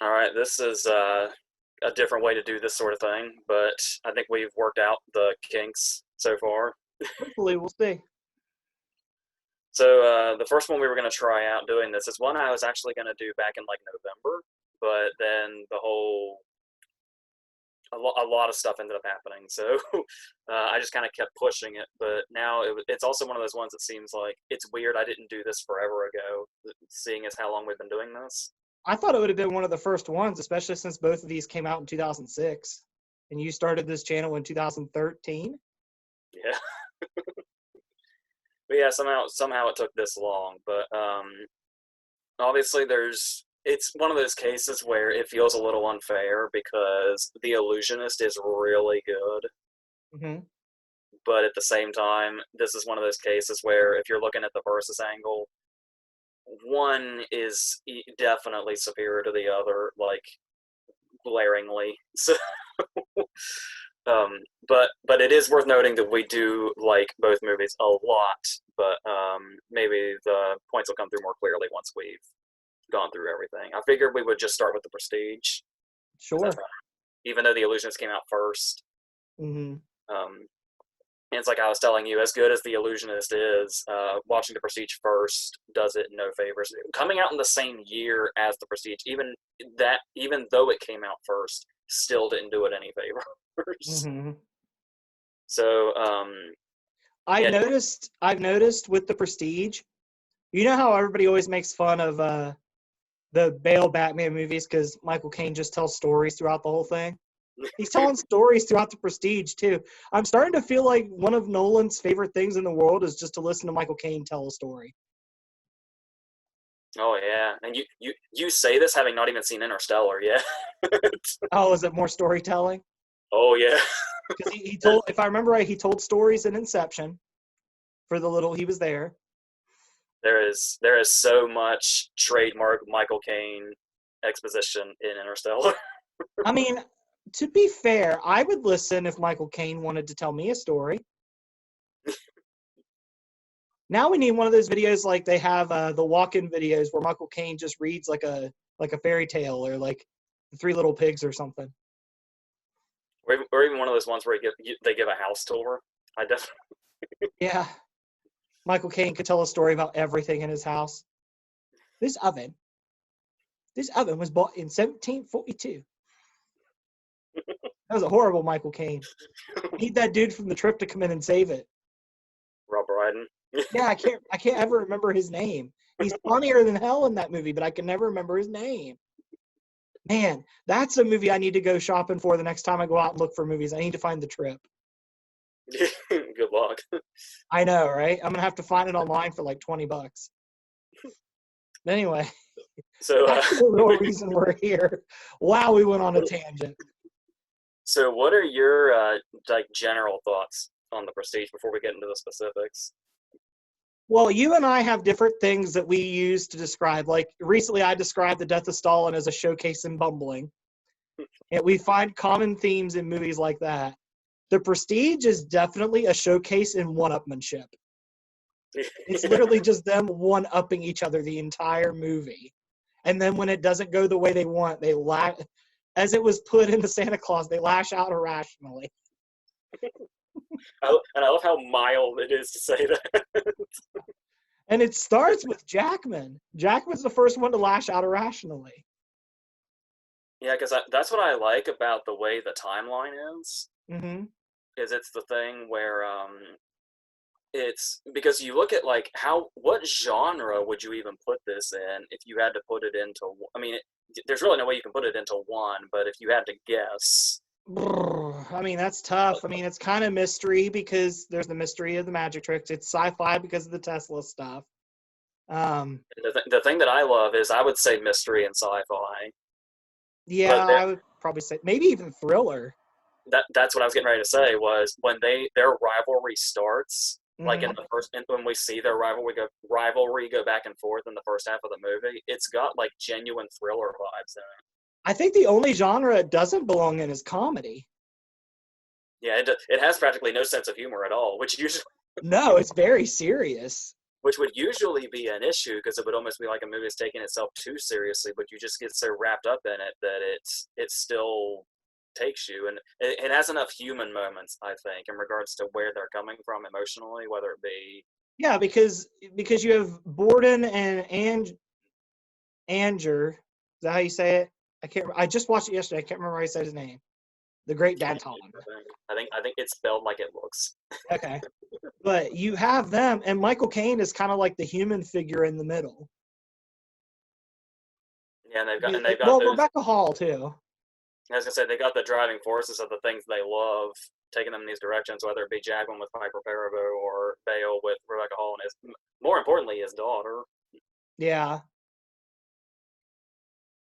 All right, this is a different way to do this sort of thing, but I think we've worked out the kinks so far. Hopefully, we'll see. So the first one we were going to try out doing this is one I was actually going to do back in like November, but then a lot of stuff ended up happening, so I just kind of kept pushing it. But now it's also one of those ones that seems like it's weird I didn't do this forever ago, seeing as how long we've been doing this. I thought it would have been one of the first ones, especially since both of these came out in 2006, and you started this channel in 2013. Yeah, but yeah, somehow it took this long, but obviously it's one of those cases where it feels a little unfair because The Illusionist is really good, Mm-hmm. but at the same time, this is one of those cases where if you're looking at the versus angle, one is definitely superior to the other, like glaringly. So, um, but it is worth noting that we do like both movies a lot, but maybe the points will come through more clearly once we've gone through everything. I figured we would just start with the Prestige because that's Sure. right. Even though the Illusionist came out first, Mm-hmm. um, and it's like I was telling you, as good as the Illusionist is, watching the Prestige first does it no favors. Coming out in the same year as the Prestige, even though it came out first, still didn't do it any favors. Mm-hmm. So I've yeah, noticed. I've noticed with the Prestige. You know how everybody always makes fun of the Bale Batman movies because Michael Caine just tells stories throughout the whole thing. He's telling stories throughout the Prestige too. I'm starting to feel like one of Nolan's favorite things in the world is just to listen to Michael Caine tell a story. oh yeah, and you say this having not even seen Interstellar yet. Oh, is it more storytelling? Oh yeah. Because he told, if I remember right, he told stories in Inception for the little he was there. There is so much trademark Michael Caine exposition in Interstellar. I mean, to be fair, I would listen if Michael Caine wanted to tell me a story. Now we need one of those videos like they have the walk-in videos where Michael Caine just reads like a fairy tale or like the Three Little Pigs or something. Or even one of those ones where they give a house tour. I definitely. Yeah, Michael Caine could tell a story about everything in his house. This oven, this oven was bought in 1742. That was a horrible Michael Caine. Need that dude from the trip to come in and save it. Rob Brydon. Yeah, I can't ever remember his name. He's funnier than hell in that movie, but I can never remember his name. Man, that's a movie I need to go shopping for the next time I go out and look for movies. I need to find The Trip. Good luck. I know, right? I'm gonna have to find it online for like $20. Anyway, So, that's the real reason we're here. Wow, we went on a tangent. so what are your like general thoughts on the Prestige before we get into the specifics? Well, you and I have different things that we use to describe. Like recently, I described the death of Stalin as a showcase in bumbling, and we find common themes in movies like that. The Prestige is definitely a showcase in one-upmanship. It's literally just them one-upping each other the entire movie. And then when it doesn't go the way they want, they lash, as it was put into Santa Claus, they lash out irrationally. And I love how mild it is to say that. And it starts with Jackman. Jackman's the first one to lash out irrationally. Yeah, because that's what I like about the way the timeline is. Mm-hmm. Is it's the thing where it's because you look at like what genre would you even put this in if you had to put it into? I mean, there's really no way you can put it into one, but if you had to guess, I mean, that's tough. I mean, it's kind of mystery because there's the mystery of the magic tricks. It's sci-fi because of the Tesla stuff. Um, the thing that I love is I would say mystery and sci-fi, yeah, but I would probably say maybe even thriller. that's what I was getting ready to say was when their rivalry starts. Like in Mm-hmm. the first, when we see their rivalry go back and forth in the first half of the movie, it's got like genuine thriller vibes in it. I think the only genre it doesn't belong in is comedy. Yeah, it has practically no sense of humor at all, which usually No, it's very serious. which would usually be an issue because it would almost be like a movie is taking itself too seriously, but you just get so wrapped up in it that it still takes you, and it has enough human moments, I think, in regards to where they're coming from emotionally, whether it be Yeah, because you have Borden and Anger. Is that how you say it? I can't. I just watched it yesterday. I can't remember how he said his name. The Great Danton. I think it's spelled like it looks. Okay, but you have them, and Michael Caine is kind of like the human figure in the middle. Yeah, and they've got Well, those. Rebecca Hall too. As I said, they got the driving forces of the things they love taking them in these directions, whether it be Jackman with Piper Perabo or Bale with Rebecca Hall and more importantly, his daughter. Yeah.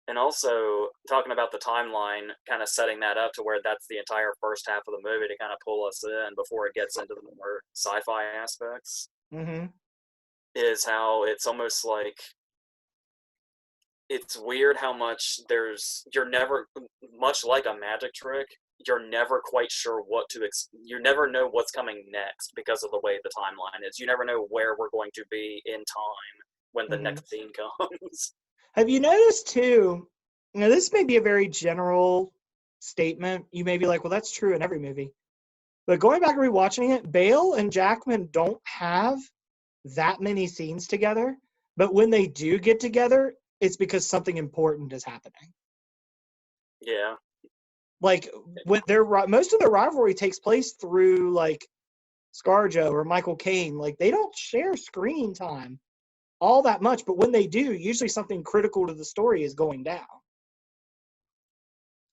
And also talking about the timeline, kind of setting that up to where that's the entire first half of the movie to kind of pull us in before it gets into the more sci-fi aspects, Mm-hmm. is how it's almost like it's weird how much you're never, much like a magic trick, you're never quite sure what to you never know what's coming next because of the way the timeline is. You never know where we're going to be in time when the Mm-hmm. next scene comes. Have you noticed too? This may be a very general statement. You may be like, "Well, that's true in every movie." But going back and rewatching it, Bale and Jackman don't have that many scenes together. But when they do get together, it's because something important is happening. Yeah. Like when most of their rivalry takes place through like ScarJo or Michael Caine. Like they don't share screen time all that much, but when they do, usually something critical to the story is going down.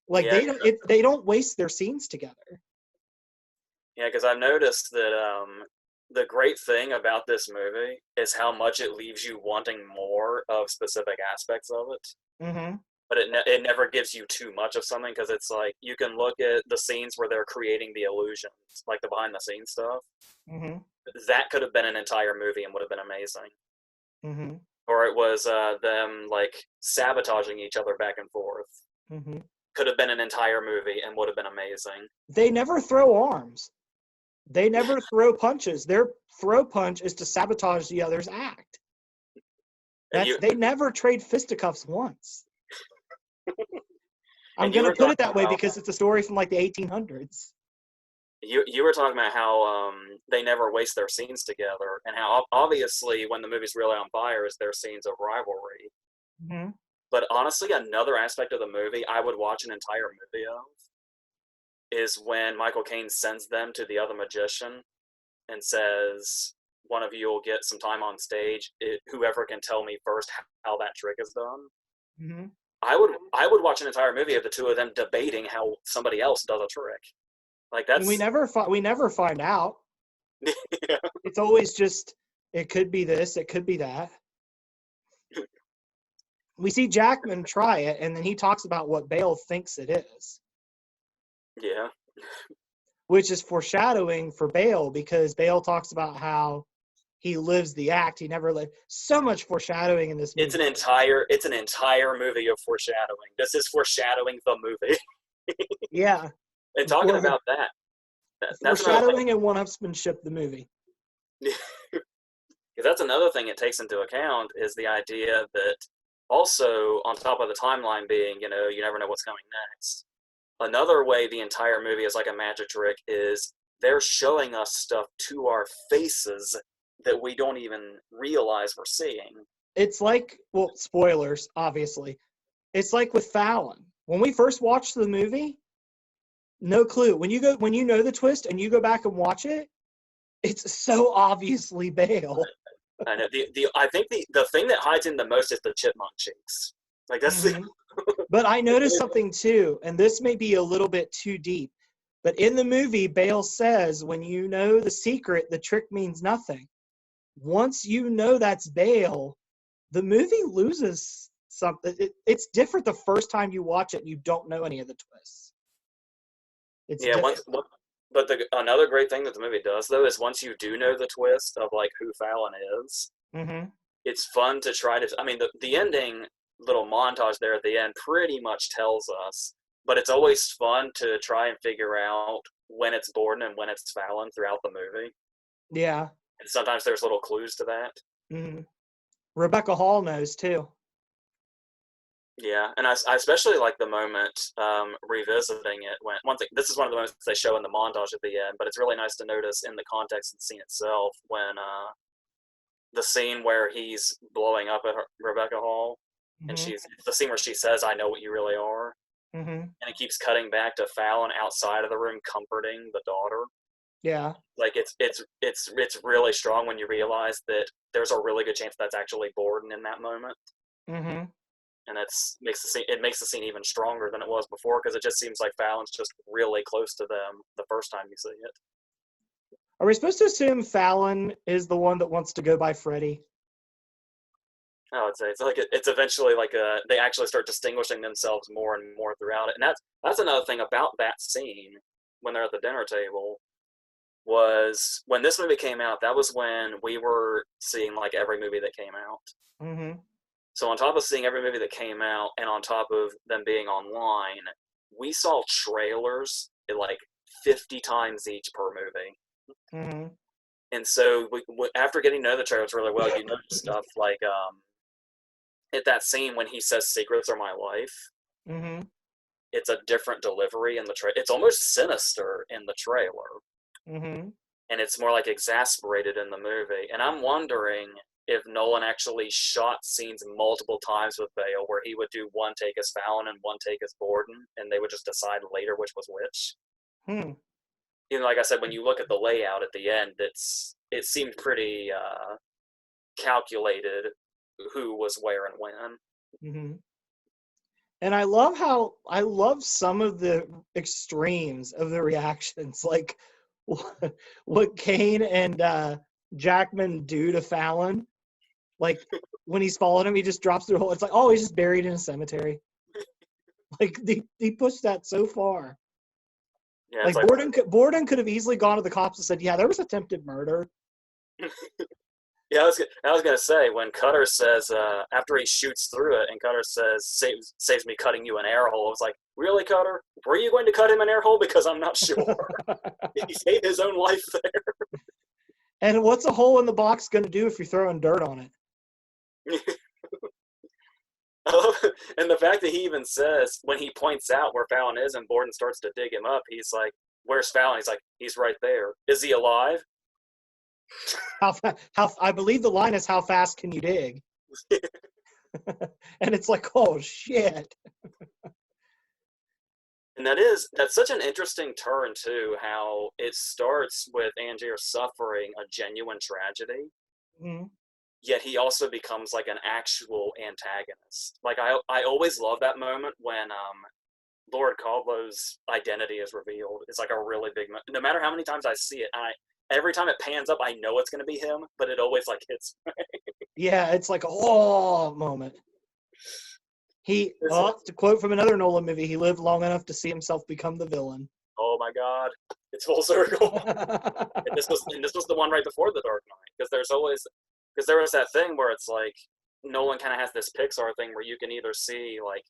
Like Yeah, they don't waste their scenes together. yeah, because I've noticed that the great thing about this movie is how much it leaves you wanting more of specific aspects of it. Mm-hmm. But it never gives you too much of something because it's like you can look at the scenes where they're creating the illusions, like the behind the scenes stuff. Mm-hmm. That could have been an entire movie and would have been amazing. Mm-hmm. Or it was them like sabotaging each other back and forth. Mm-hmm. Could have been an entire movie and would have been amazing. They never throw arms. They never throw punches. Their throw punch is to sabotage the other's act. And you They never trade fisticuffs once. I'm and you gonna were put it talking that way about because it's a story from like the 1800s. you were talking about how they never waste their scenes together, and how obviously when the movie's really on fire is their scenes of rivalry. Mm-hmm. But honestly, another aspect of the movie I would watch an entire movie of is when Michael Caine sends them to the other magician and says, "One of you will get some time on stage. Whoever can tell me first how that trick is done." Mm-hmm. I would watch an entire movie of the two of them debating how somebody else does a trick. Like And we that's never find out. yeah. It's always just it could be this, it could be that. We see Jackman try it, and then he talks about what Bale thinks it is, Yeah. which is foreshadowing for Bale because Bale talks about how he lives the act. He never lived. So much foreshadowing in this It's movie. an entire movie of foreshadowing. This is foreshadowing the movie. Yeah, And talking for about that's another thing. foreshadowing and one-upsmanship the movie. Because that's another thing it takes into account is the idea that also on top of the timeline being, you never know what's coming next. Another way the entire movie is like a magic trick is they're showing us stuff to our faces that we don't even realize we're seeing. It's like, well, spoilers, obviously. It's like with Fallon. When we first watched the movie, no clue. When you know the twist and you go back and watch it, it's so obviously Bale. I know I think the thing that hides him the most is the chipmunk cheeks. Like that's Mm-hmm. But I noticed something too, and this may be a little bit too deep. But in the movie, Bale says, when you know the secret, the trick means nothing. Once you know that's Bale, the movie loses something. It's different the first time you watch it and you don't know any of the twists. It's yeah. different. But another great thing that the movie does though is once you do know the twist of like who Fallon is, Mm-hmm. it's fun to try to. I mean, the ending little montage there at the end pretty much tells us, but it's always fun to try and figure out when it's Borden and when it's Fallon throughout the movie. Yeah. And sometimes there's little clues to that. Mm-hmm. Rebecca Hall knows too. Yeah, and I especially like the moment revisiting it when one thing. This is one of the moments they show in the montage at the end, but it's really nice to notice in the context of the scene itself when the scene where he's blowing up at Rebecca Hall, and Mm-hmm. it's the scene where she says, "I know what you really are," Mm-hmm. and it keeps cutting back to Fallon outside of the room comforting the daughter. Yeah. Like it's really strong when you realize that there's a really good chance that's actually Borden in that moment, Mm-hmm. and it makes the scene even stronger than it was before because it just seems like Fallon's just really close to them the first time you see it. Are we supposed to assume Fallon is the one that wants to go by Freddy? I would say it's like it's eventually like they actually start distinguishing themselves more and more throughout it, and that's another thing about that scene when they're at the dinner table was when this movie came out. That was when we were seeing like every movie that came out. Mm-hmm. So on top of seeing every movie that came out, and on top of them being online, we saw trailers like 50 times each per movie. Mm-hmm. And so after getting to know the trailers really well, you notice stuff like at that scene when he says "secrets are my life." Mm-hmm. It's a different delivery in the trailer. It's almost sinister in the trailer, Mm-hmm. and it's more like exasperated in the movie. And I'm wondering if Nolan actually shot scenes multiple times with Bale, where he would do one take as Fallon and one take as Borden, and they would just decide later which was which. Hmm. You know, like I said, when you look at the layout at the end, it seemed pretty calculated who was where and when. Mm-hmm. And I love some of the extremes of the reactions, like what Kane and Jackman do to Fallon. Like when he's following him, he just drops through a hole. It's like, oh, he's just buried in a cemetery. Like they pushed that so far. Yeah, it's Like like Borden could have easily gone to the cops and said, yeah, there was attempted murder. yeah, I was gonna say when Cutter says after he shoots through it, and Cutter says saves me cutting you an air hole. I was like, really, Cutter? Were you going to cut him an air hole? Because I'm not sure. He saved his own life there. And what's a hole in the box going to do if you're throwing dirt on it? And the fact that he even says when he points out where Fallon is, and Borden starts to dig him up, he's like, "Where's Fallon?" He's like, "He's right there. Is he alive?" How I believe the line is, how fast can you dig? And it's like, oh shit. And that's such an interesting turn too. How it starts with Angier suffering a genuine tragedy, Mm-hmm. yet he also becomes like an actual antagonist. Like I always love that moment when Lord Caldwell's identity is revealed. It's like a really big moment. No matter how many times I see it, every time it pans up, I know it's going to be him, but it always like hits me. Yeah, it's like a oh moment. It's like, To quote from another Nolan movie, he lived long enough to see himself become the villain. oh my god, it's full circle. And this was the one right before the Dark Knight, because there was that thing where it's like Nolan kind of has this Pixar thing where you can either see like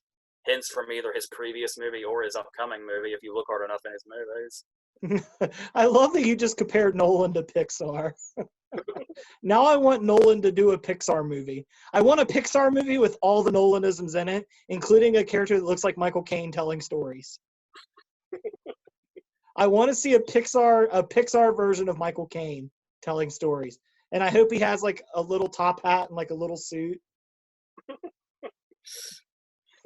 hints from either his previous movie or his upcoming movie if you look hard enough in his movies. I love that you just compared Nolan to Pixar. Now I want Nolan to do a Pixar movie. I want a Pixar movie with all the Nolanisms in it, including a character that looks like Michael Caine telling stories. I want to see a Pixar version of Michael Caine telling stories. And I hope he has like a little top hat and like a little suit.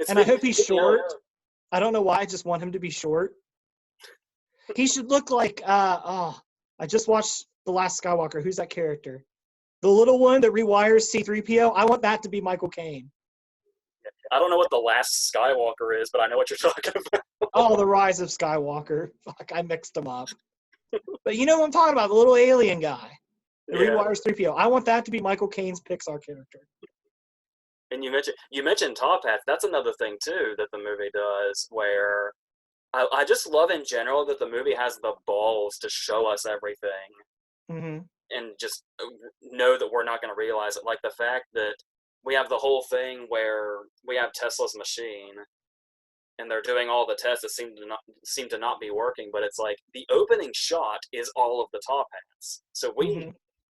And I hope he's short. I don't know why, I just want him to be short. He should look like I just watched The Last Skywalker. Who's that character? The little one that rewires C-3PO. I want that to be Michael Caine. I don't know what The Last Skywalker is, but I know what you're talking about. Oh, The Rise of Skywalker. Fuck, I mixed them up. But you know what I'm talking about, the little alien guy that Yeah. rewires 3PO. I want that to be Michael Caine's Pixar character. And you mentioned top hats. That's another thing too that the movie does, where I just love in general that the movie has the balls to show us everything Mm-hmm. and just know that we're not going to realize it. Like the fact that we have the whole thing where we have Tesla's machine and they're doing all the tests that seem to not be working, but it's like the opening shot is all of the top hats. So Mm-hmm.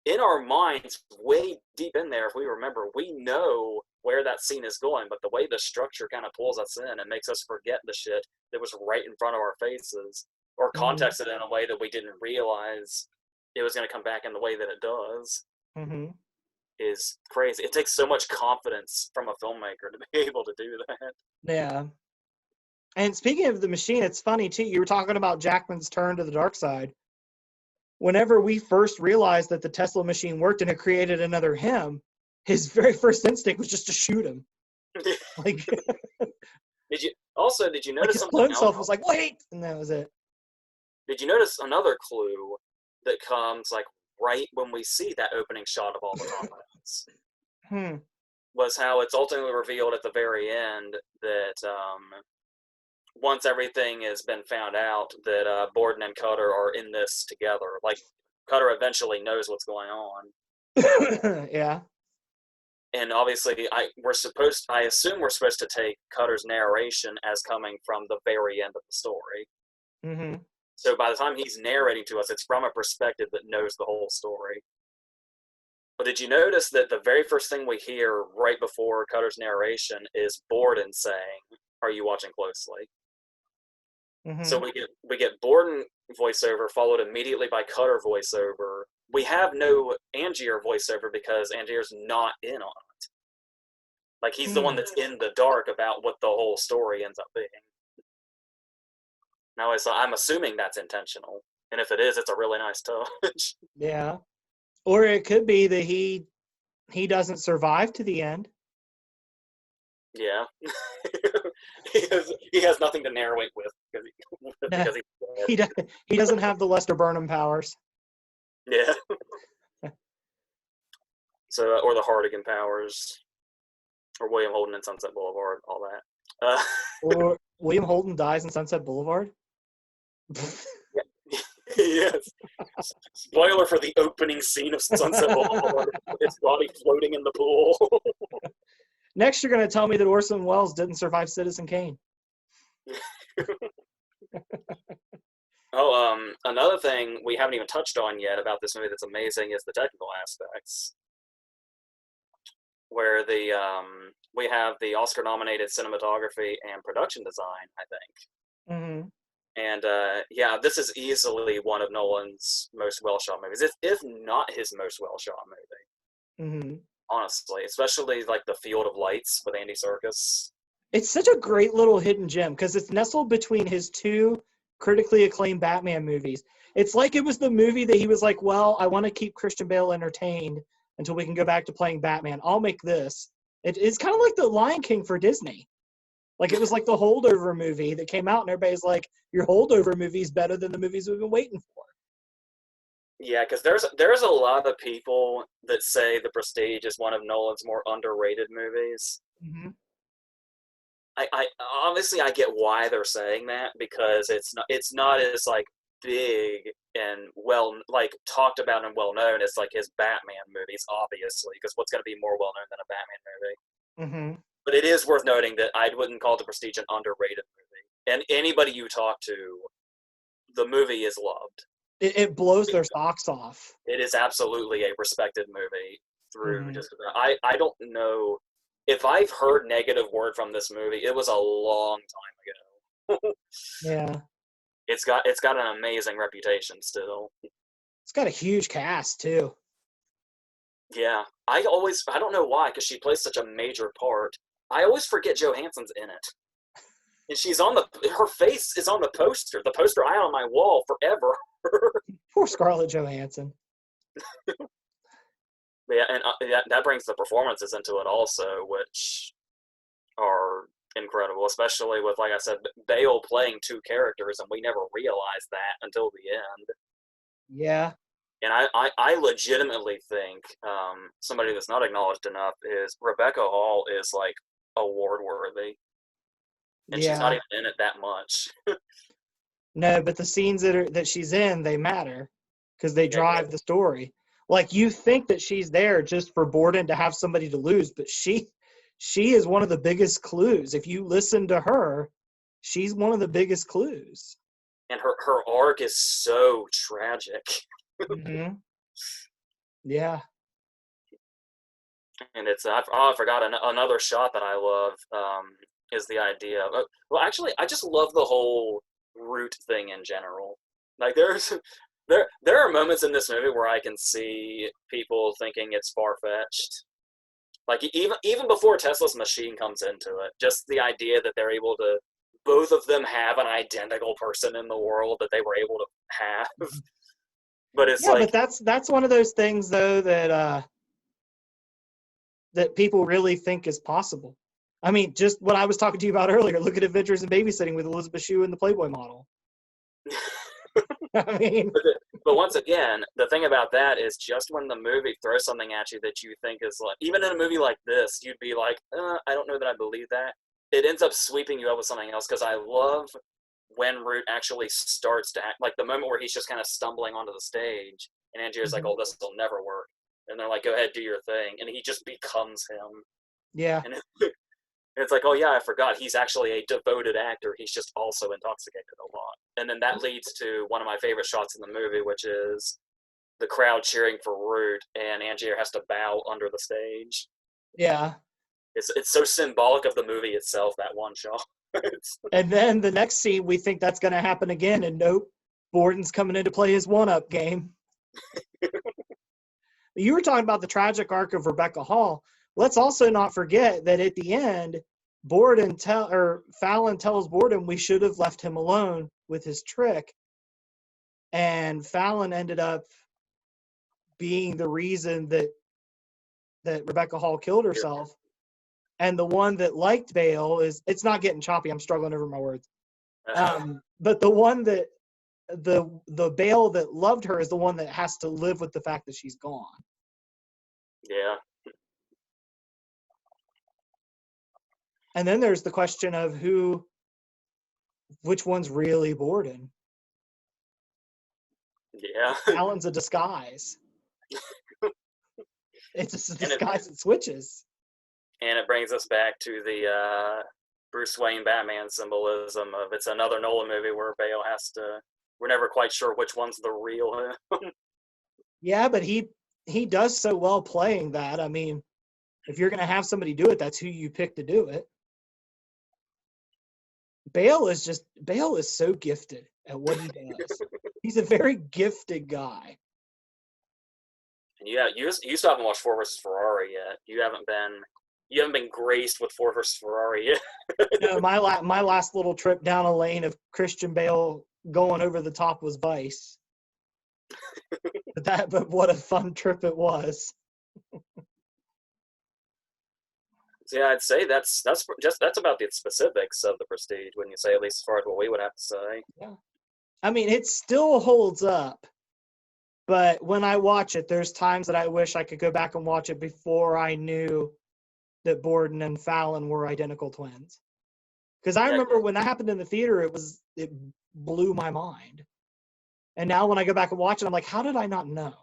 in our minds, way deep in there, if we remember, we know where that scene is going, but the way the structure kind of pulls us in and makes us forget the shit that was right in front of our faces, or Mm-hmm. context it in a way that we didn't realize it was going to come back in the way that it does, Mm-hmm. is crazy. It takes so much confidence from a filmmaker to be able to do that. Yeah. And speaking of the machine, it's funny too. You were talking about Jackman's turn to the dark side. Whenever we first realized that the Tesla machine worked and it created another him, his very first instinct was just to shoot him. Like, Did you like notice his something clone else? self was like, wait, and that was it. Did you notice another clue that comes like right when we see that opening shot of all the comments? Hmm. Was how it's ultimately revealed at the very end that once everything has been found out, that Borden and Cutter are in this together. Like, Cutter eventually knows what's going on. Yeah. And obviously, I assume we're supposed to take Cutter's narration as coming from the very end of the story. Mm-hmm. So by the time he's narrating to us, it's from a perspective that knows the whole story. But did you notice that the very first thing we hear right before Cutter's narration is Borden saying, "Are you watching closely?" So Mm-hmm. we get Borden voiceover followed immediately by Cutter voiceover. We have no Angier voiceover because Angier's not in on it. Like, he's the one Hmm. that's in the dark about what the whole story ends up being. Now, I'm assuming that's intentional, and if it is, it's a really nice touch. Yeah. Or it could be that he doesn't survive to the end. Yeah. He has nothing to narrate with No, because he's dead. he do, he doesn't have the Lester Burnham powers. Yeah. So, or the Hardigan powers, or William Holden in Sunset Boulevard, all that. Or William Holden dies in Sunset Boulevard. Yes. Spoiler for the opening scene of Sunset Boulevard. Its body floating in the pool. Next, you're going to tell me that Orson Welles didn't survive Citizen Kane. Oh, another thing we haven't even touched on yet about this movie that's amazing is the technical aspects, where we have the Oscar-nominated cinematography and production design, I think. Mm-hmm. And yeah, this is easily one of Nolan's most well-shot movies, if not his most well-shot movie. Mm-hmm. Honestly, especially like the Field of Lights with Andy Serkis. It's such a great little hidden gem because it's nestled between his two critically acclaimed Batman movies. It's like it was the movie that he was like, well, I want to keep Christian Bale entertained until we can go back to playing Batman. I'll make this. It's kind of like the Lion King for Disney. Like, it was like the holdover movie that came out and everybody's like, your holdover movie is better than the movies we've been waiting for. Yeah, because there's a lot of people that say The Prestige is one of Nolan's more underrated movies. Mm-hmm. I obviously I get why they're saying that, because it's not as like big and well like talked about and well known as like his Batman movies, obviously, because what's going to be more well known than a Batman movie? Mm-hmm. But it is worth noting that I wouldn't call The Prestige an underrated movie, and anybody you talk to, the movie is loved. It blows their socks off. It is absolutely a respected movie through Mm-hmm. just I don't know if I've heard negative word from this movie. It was a long time ago. Yeah. It's got an amazing reputation still. It's got a huge cast, too. Yeah, I don't know why, because she plays such a major part. I always forget Johansson's in it, and her face is on the poster I had on my wall forever. Poor Scarlett Johansson. Yeah, and that brings the performances into it also, which are incredible, especially with, like I said, Bale playing two characters, and we never realized that until the end. Yeah. And I legitimately think somebody that's not acknowledged enough is Rebecca Hall is like award worthy, and she's not Yeah. even in it that much. No, but the scenes that she's in, they matter because they Yeah, drive the story. Like, you think that she's there just for Borden to have somebody to lose, but she is one of the biggest clues. If you listen to her, she's one of the biggest clues. and her arc is so tragic. Mm-hmm. Yeah. And it's I forgot another shot that I love is the idea of well, actually, I just love the whole root thing in general. Like there are moments in this movie where I can see people thinking it's far fetched. Like even before Tesla's machine comes into it, just the idea that they're able to both of them have an identical person in the world that they were able to have. But it's Yeah, but like that's one of those things though that people really think is possible. I mean, just what I was talking to you about earlier. Look at Adventures in Babysitting with Elizabeth Shue and the Playboy model. I mean, but once again, the thing about that is just when the movie throws something at you that you think is like, even in a movie like this, you'd be like, I don't know that I believe that. It ends up sweeping you up with something else because I love when Root actually starts to act, like the moment where he's just kind of stumbling onto the stage and Angier's like, oh, this will never work. And they're like, go ahead, do your thing. And he just becomes him. yeah. And it's like, oh yeah, I forgot. He's actually a devoted actor. He's just also intoxicated a lot. And then that leads to one of my favorite shots in the movie, which is the crowd cheering for Root, and Angier has to bow under the stage. Yeah. It's so symbolic of the movie itself, that one shot. And then the next scene, we think that's going to happen again, and nope, Borden's coming in to play his one-up game. You were talking about the tragic arc of Rebecca Hall. Let's also not forget that at the end, Fallon tells Borden we should have left him alone with his trick, and Fallon ended up being the reason that Rebecca Hall killed herself. And the one that liked Bale it's not getting choppy. I'm struggling over my words. But the one that the Bale that loved her is the one that has to live with the fact that she's gone. Yeah. And then there's the question of which one's really Borden. Yeah. Fallon's a disguise. It's just a disguise that switches. And it brings us back to the Bruce Wayne Batman symbolism of it's another Nolan movie where Bale has to. We're never quite sure which one's the real him. Yeah, but he does so well playing that. I mean, if you're going to have somebody do it, that's who you pick to do it. Bale is so gifted at what he does. He's a very gifted guy. Yeah, you still haven't watched Ford versus Ferrari yet. You haven't been graced with Ford versus Ferrari yet. No, my last little trip down a lane of Christian Bale going over the top was Vice. But what a fun trip it was. So yeah, I'd say that's about the specifics of the Prestige, wouldn't you say? At least as far as what we would have to say. Yeah. I mean, it still holds up, but when I watch it, there's times that I wish I could go back and watch it before I knew that Borden and Fallon were identical twins. Because I remember when that happened in the theater, it blew my mind. And now when I go back and watch it, I'm like, how did I not know?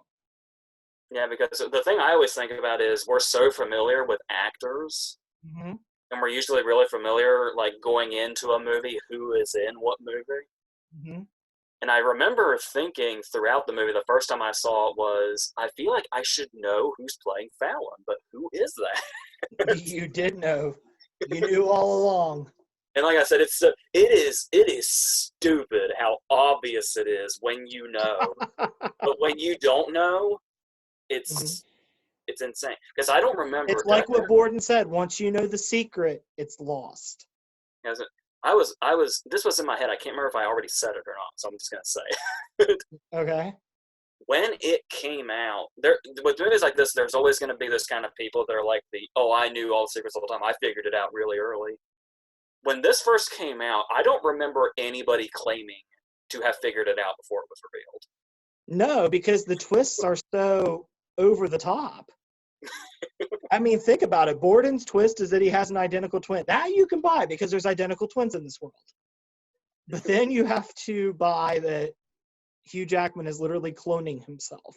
Yeah, because the thing I always think about is we're so familiar with actors, Mm-hmm. and we're usually really familiar, like going into a movie, who is in what movie. Mm-hmm. And I remember thinking throughout the movie, the first time I saw it was, I feel like I should know who's playing Fallon, but who is that? You did know. You knew all along. And like I said, it is stupid how obvious it is when you know, but when you don't know, it's insane. Because I don't remember. It's like what Borden said. Once you know the secret, it's lost. I was. This was in my head. I can't remember if I already said it or not, so I'm just gonna say it. Okay. When it came out, with movies like this, there's always going to be this kind of people that are like I knew all the secrets all the time. I figured it out really early. When this first came out, I don't remember anybody claiming to have figured it out before it was revealed. No, because the twists are so over the top. I mean, think about it. Borden's twist is that he has an identical twin. That you can buy because there's identical twins in this world. But then you have to buy that Hugh Jackman is literally cloning himself.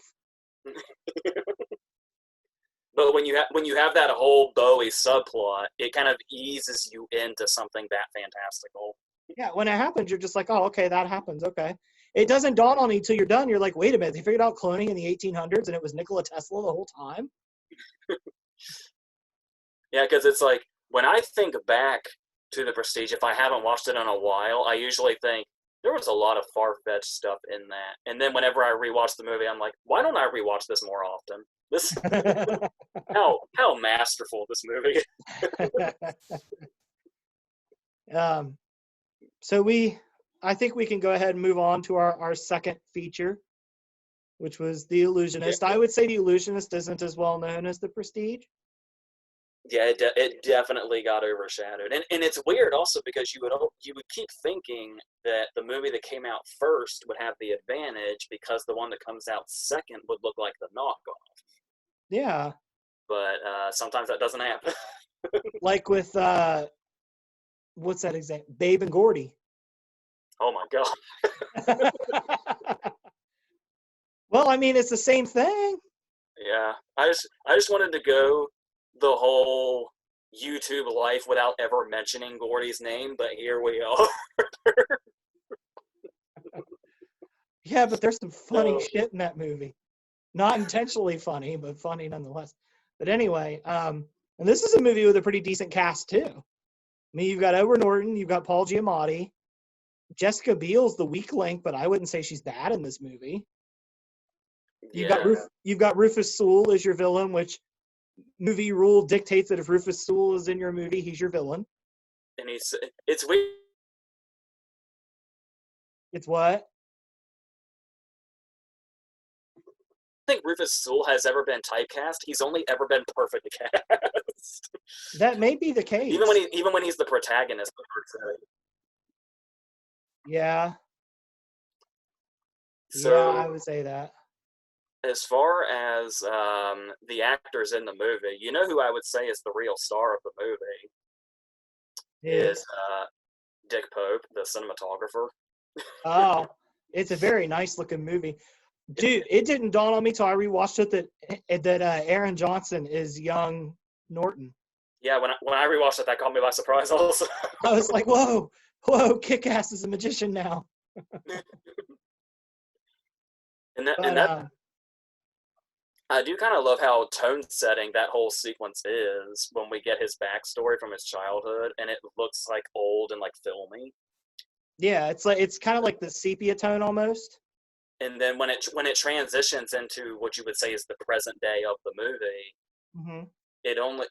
But when you have that whole Bowie subplot, it kind of eases you into something that fantastical. Yeah, when it happens, you're just like, oh, okay, that happens. Okay. it doesn't dawn on you until you're done. You're like, wait a minute, they figured out cloning in the 1800s and it was Nikola Tesla the whole time? Yeah, because it's like, when I think back to The Prestige, if I haven't watched it in a while, I usually think, there was a lot of far-fetched stuff in that. And then whenever I rewatch the movie, I'm like, why don't I rewatch this more often? This how masterful this movie is. So I think we can go ahead and move on to our second feature, which was The Illusionist. Yeah. I would say The Illusionist isn't as well known as The Prestige. Yeah, it definitely got overshadowed, and it's weird also because you would keep thinking that the movie that came out first would have the advantage because the one that comes out second would look like the knockoff. Yeah. But sometimes that doesn't happen. Like with what's that example? Babe and Gordy. Oh my god. Well, I mean, it's the same thing. Yeah, I just wanted to go the whole YouTube life without ever mentioning Gordy's name, but here we are. Yeah, but there's some funny So, shit in that movie. Not intentionally funny, but funny nonetheless. But anyway, and this is a movie with a pretty decent cast too. I mean, you've got Edward Norton, you've got Paul Giamatti, Jessica Biel's the weak link, but I wouldn't say she's bad in this movie. yeah, You've got Rufus Sewell as your villain, which movie rule dictates that if Rufus Sewell is in your movie, he's your villain. and it's weird. It's what? I think Rufus Sewell has ever been typecast. He's only ever been perfectly cast. That may be the case. Even when he's the protagonist. Yeah. So, yeah, I would say that. as far as the actors in the movie, you know who I would say is the real star of the movie is Dick Pope, the cinematographer. Oh, it's a very nice looking movie. Dude, it didn't dawn on me till I rewatched it that Aaron Johnson is young Norton. Yeah, when I rewatched it, that caught me by surprise also. I was like, whoa, Kick-Ass is a magician now. and that, But, and that I do kind of love how tone setting that whole sequence is when we get his backstory from his childhood, and it looks like old and like filmy. yeah, it's kind of like the sepia tone almost. And then when it transitions into what you would say is the present day of the movie, Mm-hmm.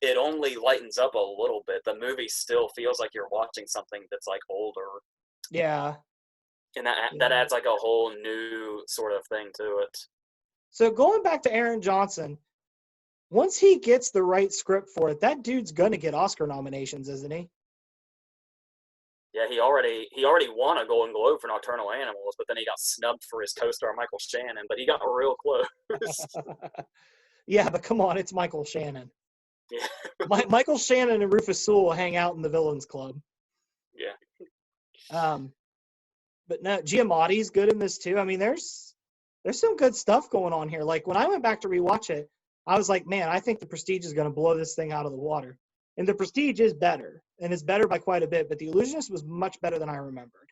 it only lightens up a little bit. The movie still feels like you're watching something that's like older. Yeah. And that adds like a whole new sort of thing to it. So going back to Aaron Johnson, once he gets the right script for it, that dude's gonna get Oscar nominations, isn't he? Yeah, he already won a Golden Globe for Nocturnal Animals, but then he got snubbed for his co-star Michael Shannon, but he got real close. Yeah, but come on, it's Michael Shannon. Yeah. Michael Shannon and Rufus Sewell hang out in the Villains Club. Yeah. But no, Giamatti's good in this too. I mean, there's some good stuff going on here. Like when I went back to rewatch it, I was like, man, I think The Prestige is going to blow this thing out of the water. And The Prestige is better, and it's better by quite a bit. But The Illusionist was much better than I remembered,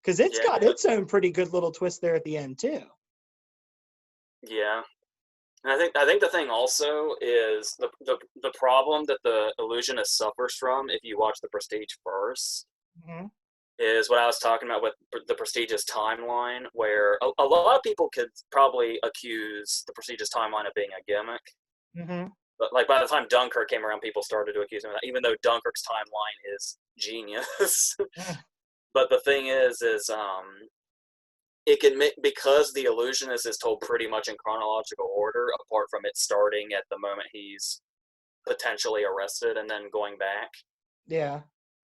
because it's got its own pretty good little twist there at the end too. Yeah. And I think the thing also is the problem that The Illusionist suffers from if you watch The Prestige first. Mm-hmm. Is what I was talking about with The Prestige's timeline, where a lot of people could probably accuse The Prestige's timeline of being a gimmick. Mm-hmm. But like by the time Dunkirk came around, people started to accuse him of that, even though Dunkirk's timeline is genius. But the thing is it can make, because The Illusionist is told pretty much in chronological order, apart from it starting at the moment he's potentially arrested and then going back. Yeah.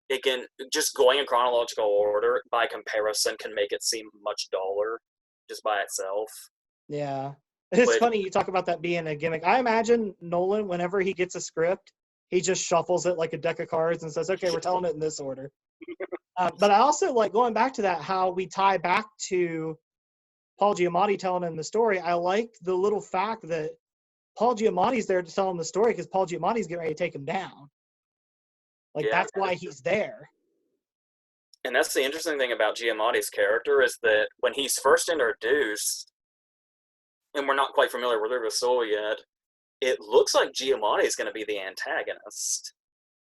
It can, just going in chronological order by comparison can make it seem much duller just by itself. Yeah. It's funny you talk about that being a gimmick. I imagine Nolan, whenever he gets a script, he just shuffles it like a deck of cards and says, okay, we're telling it in this order. But I also like going back to that, how we tie back to Paul Giamatti telling him the story. I like the little fact that Paul Giamatti's there to tell him the story because Paul Giamatti's getting ready to take him down. Like, that's why he's there. And that's the interesting thing about Giamatti's character is that when he's first introduced, and we're not quite familiar with River Soul yet, it looks like Giamatti is going to be the antagonist.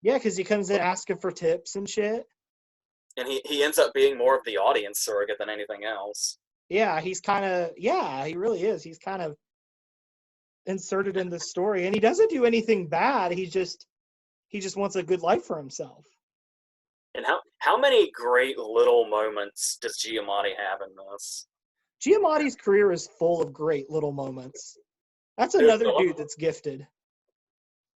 Yeah, because he comes in asking for tips and shit. And he ends up being more of the audience surrogate than anything else. Yeah, he's kind of, yeah, he really is. He's kind of inserted in the story, and he doesn't do anything bad. He just wants a good life for himself. And how many great little moments does Giamatti have in this? Giamatti's career is full of great little moments. That's Dude, another dude that's gifted.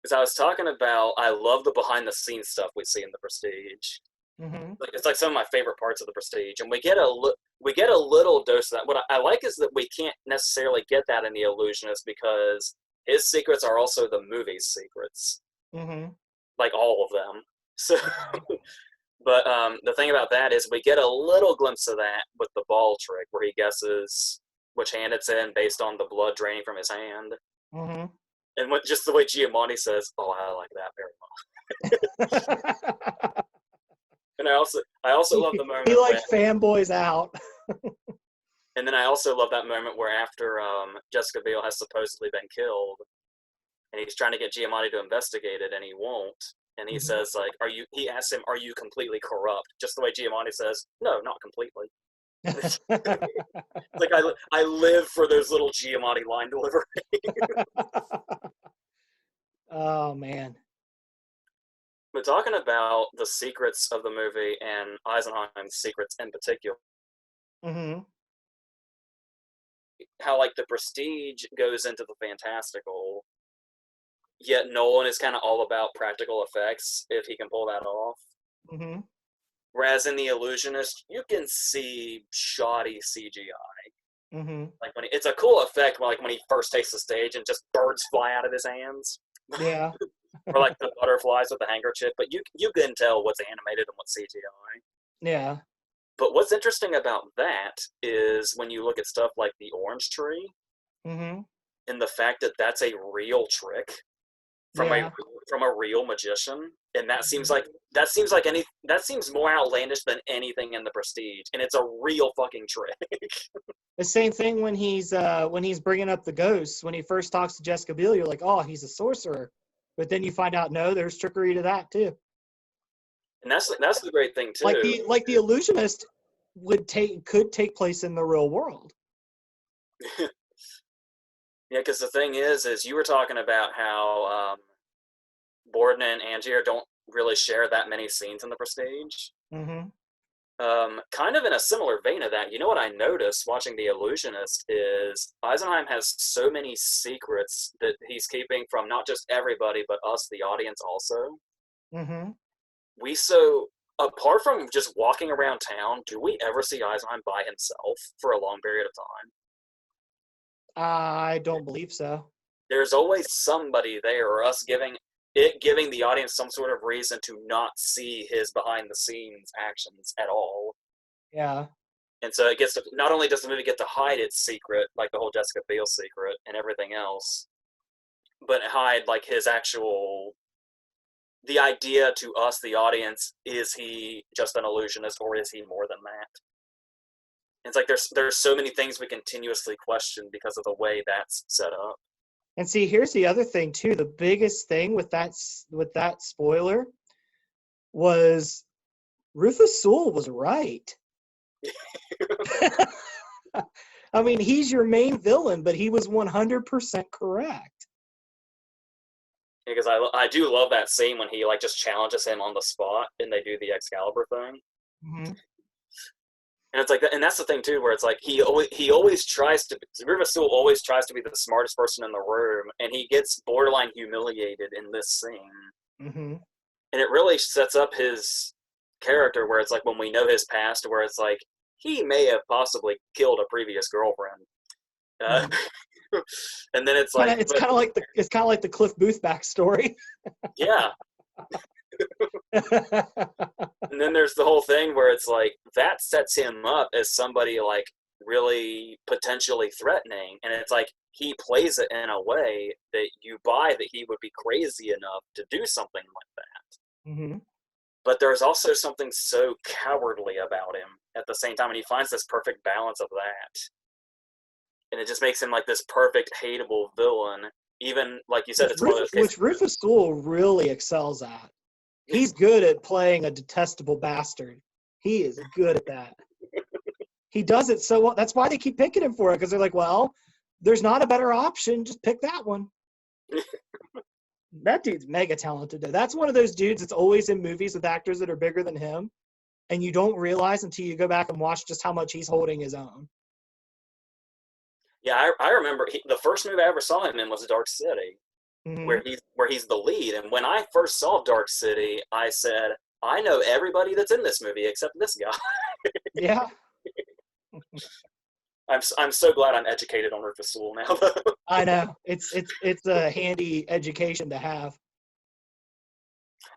as I was talking about, I love the behind the scenes stuff we see in the Prestige. Mm-hmm. Like it's like some of my favorite parts of the Prestige, and we get a little dose of that. What I like is that we can't necessarily get that in the Illusionist because his secrets are also the movie's secrets, Mm-hmm. like all of them. So, Yeah. but the thing about that is we get a little glimpse of that with the ball trick, where he guesses which hand it's in based on the blood draining from his hand, Mm-hmm. and just the way Giamatti says, "Oh, I like that very much." And I also love the He moment when like fanboys out. And then I also love that moment where after Jessica Biel has supposedly been killed, and he's trying to get Giamatti to investigate it, and he won't. And he Mm-hmm. says, like, "Are you?" He asks him, "Are you completely corrupt?" Just the way Giamatti says, "No, not completely." It's like I live for those little Giamatti line delivery. Oh man. But talking about the secrets of the movie and Eisenheim's secrets in particular, Mm-hmm. how like the Prestige goes into the fantastical, yet Nolan is kind of all about practical effects if he can pull that off. Mm-hmm. Whereas in The Illusionist, you can see shoddy CGI. Mm-hmm. Like it's a cool effect, like when he first takes the stage and just birds fly out of his hands, Yeah. or like the butterflies with the handkerchief. But you can tell what's animated and what's CGI. Yeah. But what's interesting about that is when you look at stuff like the orange tree Mm-hmm. and the fact that that's a real trick from a Yeah. from a real magician, and Mhm. that seems like any that seems more outlandish than anything in the Prestige, and it's a real fucking trick. The same thing when he's bringing up the ghosts. When he first talks to Jessica Biel, you're like, oh, he's a sorcerer, but then you find out no, there's trickery to that too. And that's the great thing Like too. the illusionist could take place in the real world. Yeah, because the thing is you were talking about how Borden and Angier don't really share that many scenes in the Prestige. Mm-hmm. Kind of in a similar vein of that, you know what I noticed watching The Illusionist is Eisenheim has so many secrets that he's keeping from not just everybody, but us, the audience, also. Mm-hmm. Apart from just walking around town, do we ever see Eisenheim by himself for a long period of time? I don't believe so. There's always somebody there, or us giving the audience some sort of reason to not see his behind the scenes actions at all. Yeah. And so it gets to, not only does the movie get to hide its secret, like the whole Jessica Biel secret and everything else, but hide like his actual the idea to us, the audience, is he just an illusionist or is he more than that? It's like there's so many things we continuously question because of the way that's set up. And see, here's the other thing too. The biggest thing with that spoiler was Rufus Sewell was right. I mean, he's your main villain, but he was 100% correct. Because I do love that scene when he like just challenges him on the spot and they do the Excalibur thing. Mm-hmm. And it's like that, and that's the thing too, where it's like he always tries to Rufus Sewell always tries to be the smartest person in the room, and he gets borderline humiliated in this scene. Mm-hmm. And it really sets up his character where it's like when we know his past, where it's like he may have possibly killed a previous girlfriend, uh, Mm-hmm. and then it's Kind like, of, it's but kind of like the Cliff Booth backstory. yeah, and then there's the whole thing where it's like that sets him up as somebody like really potentially threatening, and it's like he plays it in a way that you buy that he would be crazy enough to do something like that. Mm-hmm. but there's also something so cowardly about him at the same time, and he finds this perfect balance of that, and it just makes him like this perfect hateable villain. Even like you said, it's one of those cases Which Rufus Sewell really excels at. He's good at playing a detestable bastard. He is good at that. He does it so well. That's why they keep picking him for it, because they're like, well, there's not a better option. Just pick that one. That dude's mega talented. That's one of those dudes that's always in movies with actors that are bigger than him, and you don't realize until you go back and watch just how much he's holding his own. Yeah, I remember the first movie I ever saw him in was Dark City, Mm-hmm. where he's the lead. And when I first saw Dark City, I said, I know everybody that's in this movie except this guy. Yeah. I'm so glad I'm educated on Rufus Sewell now, though. I know. It's a handy education to have.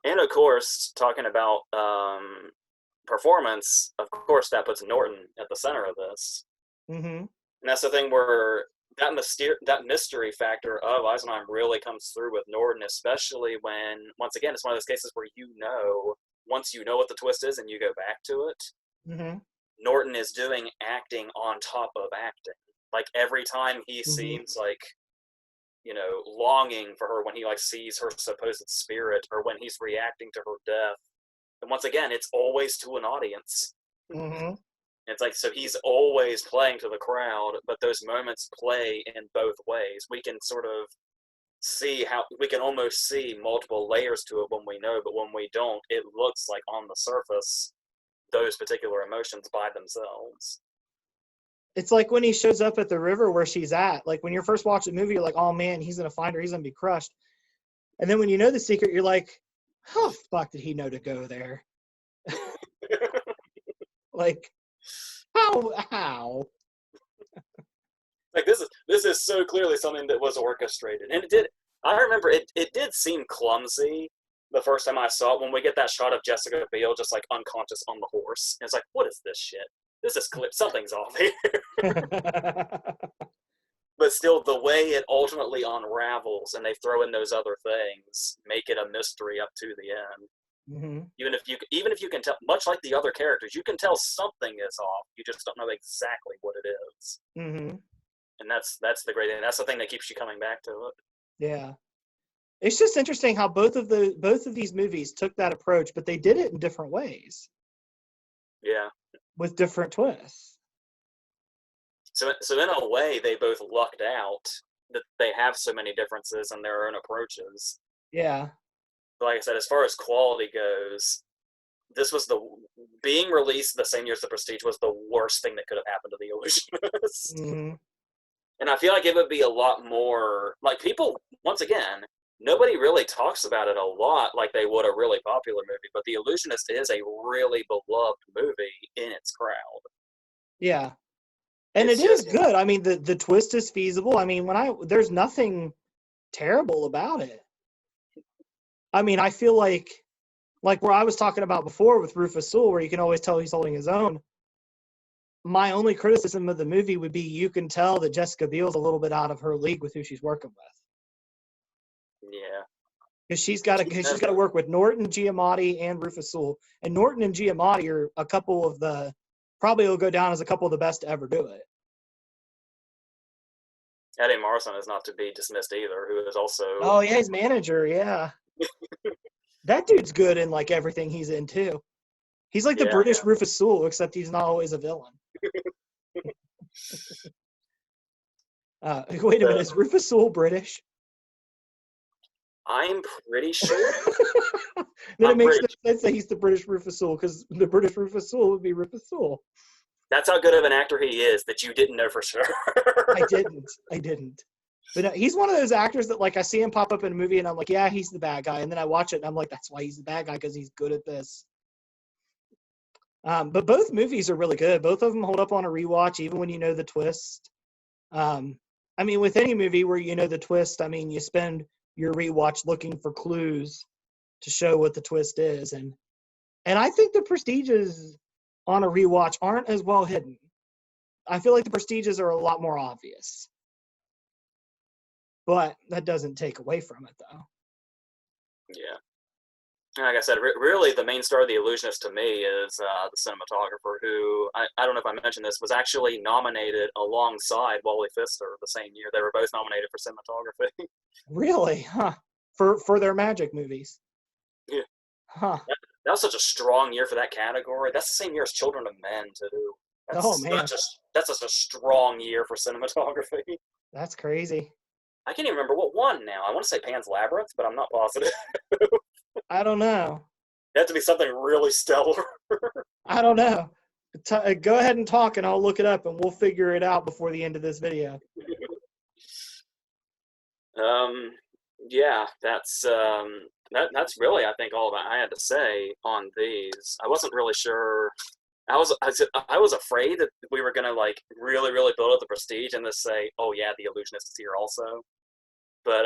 And of course, talking about performance, of course, that puts Norton at the center of this. Mm-hmm. And that's the thing where that mystery factor of Eisenheim really comes through with Norton, especially when, once again, it's one of those cases where once you know what the twist is and you go back to it, Mm-hmm. Norton is doing acting on top of acting. Like every time he seems like, longing for her when he like sees her supposed spirit or when he's reacting to her death. And once again, it's always to an audience. Mm-hmm. It's like, so he's always playing to the crowd, but those moments play in both ways. We can sort of we can almost see multiple layers to it when we know, but when we don't, it looks like on the surface, those particular emotions by themselves. It's like when he shows up at the river where she's at. Like when you're first watching the movie, you're like, oh man, he's going to find her. He's going to be crushed. And then when you know the secret, you're like, how the fuck did he know to go there? Like, how? Like this is so clearly something that was orchestrated, and it did. I remember it did seem clumsy the first time I saw it when we get that shot of Jessica Biel just like unconscious on the horse. And it's like, what is this shit? This is something's off here. But still, the way it ultimately unravels and they throw in those other things make it a mystery up to the end. Mm-hmm. Even if you can tell, much like the other characters, you can tell something is off. You just don't know exactly what it is. Mm-hmm. And that's the great thing. That's the thing that keeps you coming back to it. Yeah. It's just interesting how both of these movies took that approach, but they did it in different ways. Yeah. With different twists. So in a way, they both lucked out that they have so many differences in their own approaches. Yeah. But like I said, as far as quality goes, this was being released the same year as The Prestige was the worst thing that could have happened to The Illusionist. Mm-hmm. And I feel like it would be a lot more, like people, once again, nobody really talks about it a lot like they would a really popular movie, but The Illusionist is a really beloved movie in its crowd. Yeah. And It's it is just good. I mean, the twist is feasible. I mean, there's nothing terrible about it. I mean, I feel like where I was talking about before with Rufus Sewell, where you can always tell he's holding his own. My only criticism of the movie would be you can tell that Jessica Biel's a little bit out of her league with who she's working with. Yeah. Because she's got to work with Norton, Giamatti, and Rufus Sewell. And Norton and Giamatti are a couple of probably will go down as a couple of the best to ever do it. Eddie Marsan is not to be dismissed either, who is also... Oh, yeah, his manager, yeah. That dude's good in, like, everything he's in, too. He's like the British Rufus Sewell, except he's not always a villain. Wait a minute, is Rufus Sewell British? I'm pretty sure. Then it makes no sense that he's the British Rufus Sewell, because the British Rufus Sewell would be Rufus Sewell. That's how good of an actor he is that you didn't know for sure. I didn't. But no, he's one of those actors that, like, I see him pop up in a movie and I'm like, yeah, he's the bad guy. And then I watch it and I'm like, that's why he's the bad guy, because he's good at this. But both movies are really good. Both of them hold up on a rewatch, even when you know the twist. I mean, with any movie where you know the twist, I mean, you spend your rewatch looking for clues to show what the twist is. And I think the Prestiges on a rewatch aren't as well hidden. I feel like the Prestiges are a lot more obvious. But that doesn't take away from it, though. Yeah. like I said, really the main star of The Illusionist to me is the cinematographer, who I don't know if I mentioned this, was actually nominated alongside Wally Pfister the same year. They were both nominated for cinematography. Really? Huh. For their magic movies. Yeah. Huh. That was such a strong year for that category. That's the same year as Children of Men too. Oh man, That's such a strong year for cinematography. that's crazy. I can't even remember what won now. I want to say Pan's Labyrinth, but I'm not positive. I don't know. It had to be something really stellar. I don't know. Go ahead and talk, and I'll look it up, and we'll figure it out before the end of this video. um, yeah, that's really, I think, all that I had to say on these. I wasn't really sure. I was afraid that we were gonna like really really build up the prestige and just say, oh yeah, the Illusionist is here also. But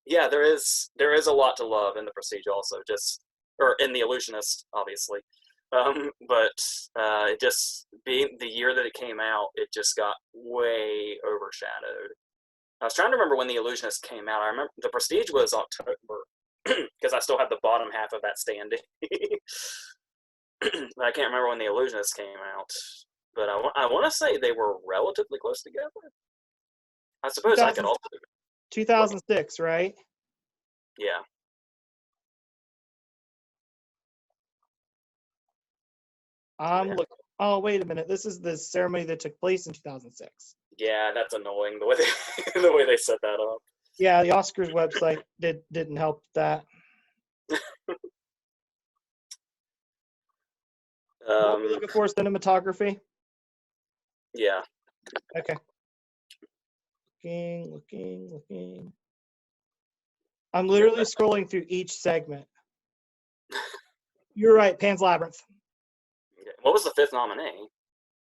yeah, there is a lot to love in the prestige also, just or in the Illusionist obviously. But it just being the year that it came out, it just got way overshadowed. I was trying to remember when the Illusionist came out. I remember the Prestige was October because I still have the bottom half of that standing. But I can't remember when the Illusionist came out. But I want to say they were relatively close together. I suppose I could 2000, also. 2006, right? Yeah. Look. Oh, wait a minute. This is the ceremony that took place in 2006. Yeah, that's annoying the way they the way they set that up. Yeah, the Oscars website didn't help that. What are we looking for? Cinematography? Yeah. Okay. Looking. I'm literally scrolling through each segment. You're right, Pan's Labyrinth. What was the fifth nominee?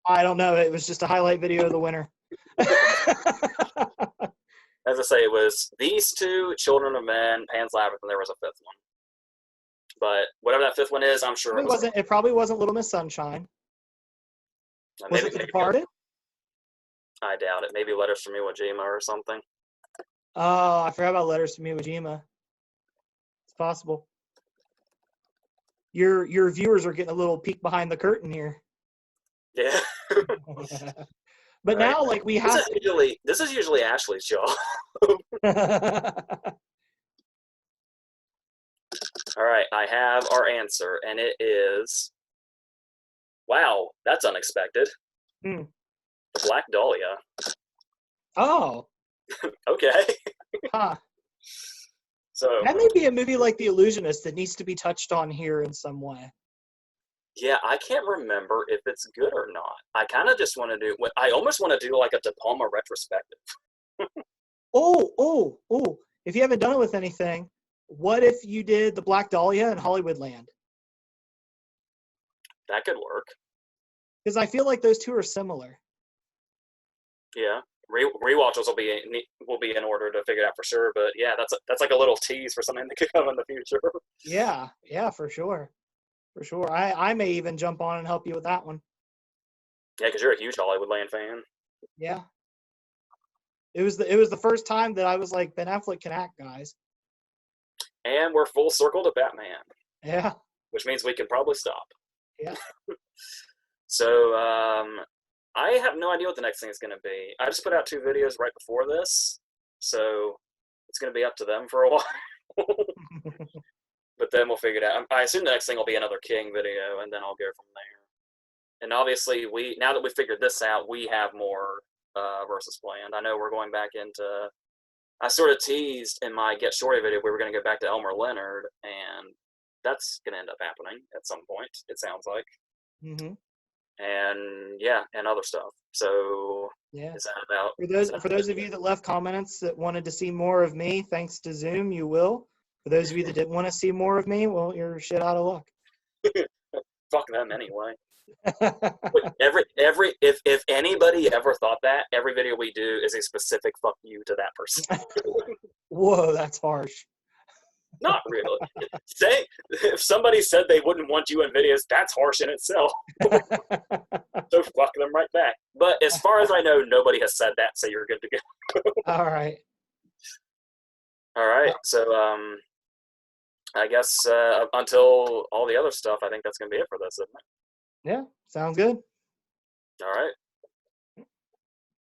I don't know. It was just a highlight video of the winner. As I say, it was these two, Children of Men, Pan's Labyrinth, and there was a fifth one. But whatever that fifth one is, I'm sure it was. It probably wasn't Little Miss Sunshine. Was it The Departed? I doubt it. Maybe Letters from Iwo Jima or something. Oh, I forgot about Letters from Iwo Jima. It's possible. Your viewers are getting a little peek behind the curtain here. Yeah. But now, like, we have this is usually Ashley's job. All right, I have our answer, and it is. Wow, that's unexpected. The Black Dahlia. Oh. Okay. Huh. So that may be a movie like The Illusionist that needs to be touched on here in some way. Yeah, I can't remember if it's good or not. I kind of just want to do. I almost want to do like a De Palma retrospective. Oh! If you haven't done it with anything, what if you did The Black Dahlia in Hollywoodland? That could work. Because I feel like those two are similar. Yeah, rewatches will be in order to figure it out for sure. But yeah, that's like a little tease for something that could come in the future. Yeah, for sure. I may even jump on and help you with that one. Yeah, because you're a huge Hollywoodland fan. Yeah. It was the first time that I was like, Ben Affleck can act, guys. And we're full circle to Batman. Yeah. Which means we can probably stop. Yeah. So I have no idea what the next thing is going to be. I just put out 2 videos right before this, so it's going to be up to them for a while. But then we'll figure it out. I assume the next thing will be another King video, and then I'll go from there. And obviously, now that we figured this out, we have more versus planned. I know we're going back into. I sort of teased in my Get Shorty video we were going to go back to Elmer Leonard, and that's going to end up happening at some point. It sounds like. Mm-hmm. And yeah, and other stuff. So yeah, is that about for those of you that left comments that wanted to see more of me, thanks to Zoom, you will. For those of you that didn't want to see more of me, well, you're shit out of luck. Fuck them anyway. If anybody ever thought that, every video we do is a specific fuck you to that person. Whoa, that's harsh. Not really. If somebody said they wouldn't want you in videos, that's harsh in itself. So fuck them right back. But as far as I know, nobody has said that, so you're good to go. All right. All right. So I guess until all the other stuff, I think that's going to be it for this, isn't it? Yeah, sounds good. All right.